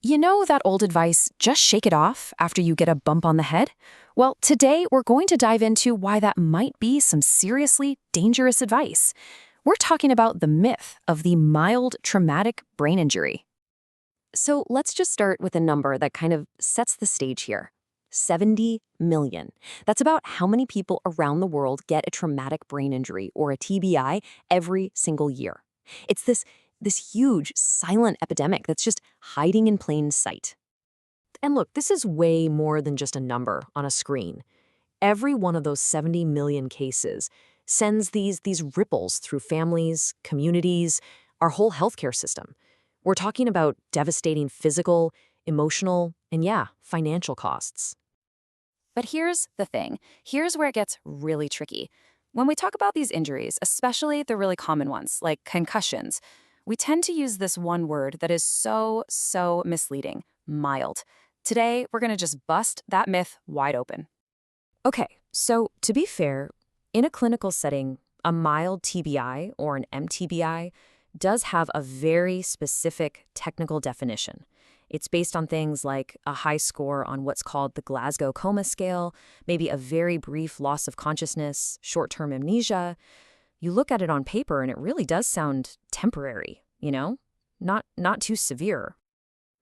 You know that old advice, just shake it off after you get a bump on the head? Well, today we're going to dive into why that might be some seriously dangerous advice. We're talking about the myth of the mild traumatic brain injury. So let's just start with a number that kind of sets the stage here. 70 million. That's about how many people around the world get a traumatic brain injury or a TBI every single year. It's this huge silent epidemic that's just hiding in plain sight. And look, this is way more than just a number on a screen. Every one of those 70 million cases sends these ripples through families, communities, our whole healthcare system. We're talking about devastating physical, emotional, and financial costs. But here's the thing. Here's where it gets really tricky. When we talk about these injuries, especially the really common ones, like concussions, we tend to use this one word that is so misleading, mild. Today, we're going to just bust that myth wide open. Okay, so to be fair, in a clinical setting, a mild TBI or an MTBI does have a very specific technical definition. It's based on things like a high score on what's called the Glasgow Coma Scale, maybe a very brief loss of consciousness, short-term amnesia. You look at it on paper and it really does sound temporary, Not too severe.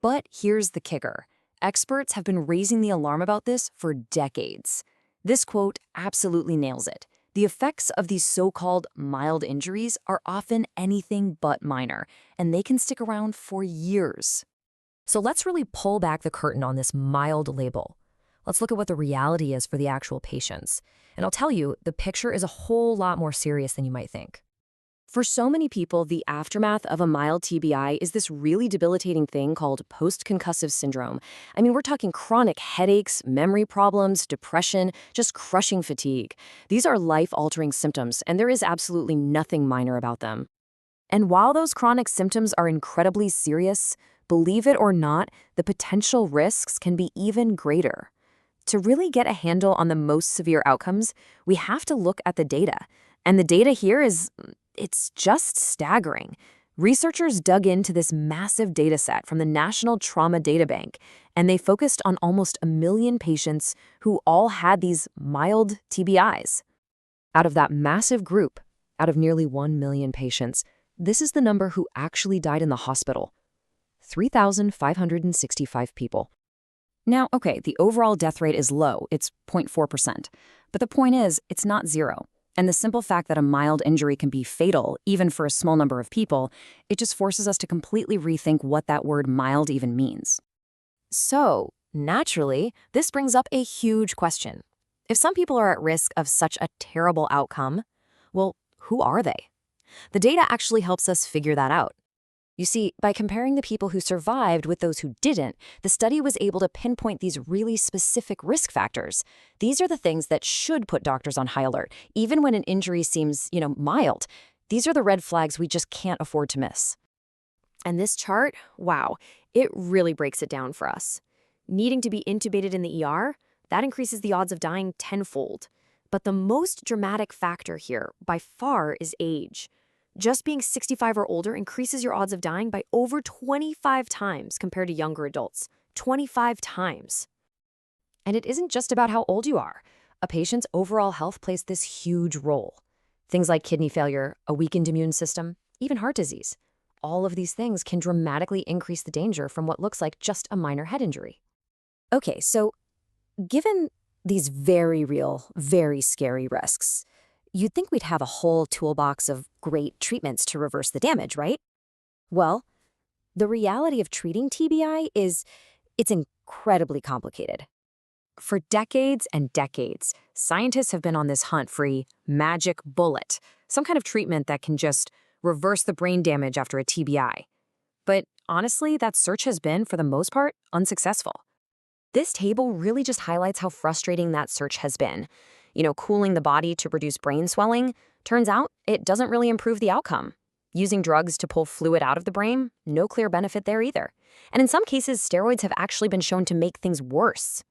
But here's the kicker. Experts have been raising the alarm about this for decades. This quote absolutely nails it. The effects of these so-called mild injuries are often anything but minor, and they can stick around for years. So let's really pull back the curtain on this mild label. Let's look at what the reality is for the actual patients. And I'll tell you, the picture is a whole lot more serious than you might think. For so many people, the aftermath of a mild TBI is this really debilitating thing called post-concussive syndrome. I mean, we're talking chronic headaches, memory problems, depression, just crushing fatigue. These are life-altering symptoms, and there is absolutely nothing minor about them. And while those chronic symptoms are incredibly serious, believe it or not, the potential risks can be even greater. To really get a handle on the most severe outcomes, we have to look at the data. And the data here it's just staggering. Researchers dug into this massive data set from the National Trauma Data Bank, and they focused on almost 1 million patients who all had these mild TBIs. Out of that massive group, out of nearly 1 million patients, this is the number who actually died in the hospital. 3,565 people. Now, okay, the overall death rate is low, it's 0.4%. But the point is, it's not zero. And the simple fact that a mild injury can be fatal, even for a small number of people, it just forces us to completely rethink what that word mild even means. So, naturally, this brings up a huge question. If some people are at risk of such a terrible outcome, well, who are they? The data actually helps us figure that out. You see, by comparing the people who survived with those who didn't, the study was able to pinpoint these really specific risk factors. These are the things that should put doctors on high alert, even when an injury seems, mild. These are the red flags we just can't afford to miss. And this chart, wow, it really breaks it down for us. Needing to be intubated in the ER, that increases the odds of dying tenfold. But the most dramatic factor here, by far, is age. Just being 65 or older increases your odds of dying by over 25 times compared to younger adults. 25 times. And it isn't just about how old you are. A patient's overall health plays this huge role. Things like kidney failure, a weakened immune system, even heart disease. All of these things can dramatically increase the danger from what looks like just a minor head injury. Okay, so given these very real, very scary risks, you'd think we'd have a whole toolbox of great treatments to reverse the damage, right? Well, the reality of treating TBI is it's incredibly complicated. For decades and decades, scientists have been on this hunt for a magic bullet, some kind of treatment that can just reverse the brain damage after a TBI. But honestly, that search has been, for the most part, unsuccessful. This table really just highlights how frustrating that search has been. Cooling the body to reduce brain swelling, turns out it doesn't really improve the outcome. Using drugs to pull fluid out of the brain, no clear benefit there either. And in some cases, steroids have actually been shown to make things worse.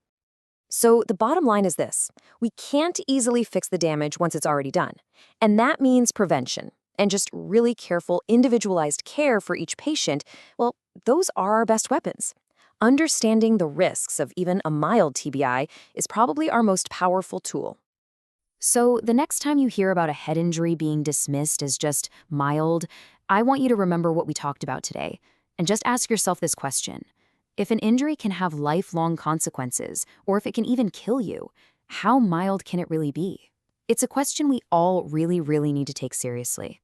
So the bottom line is this. We can't easily fix the damage once it's already done. And that means prevention and just really careful, individualized care for each patient. Well, those are our best weapons. Understanding the risks of even a mild TBI is probably our most powerful tool. So, the next time you hear about a head injury being dismissed as just mild, I want you to remember what we talked about today and just ask yourself this question. If an injury can have lifelong consequences, or if it can even kill you, how mild can it really be? It's a question we all really need to take seriously.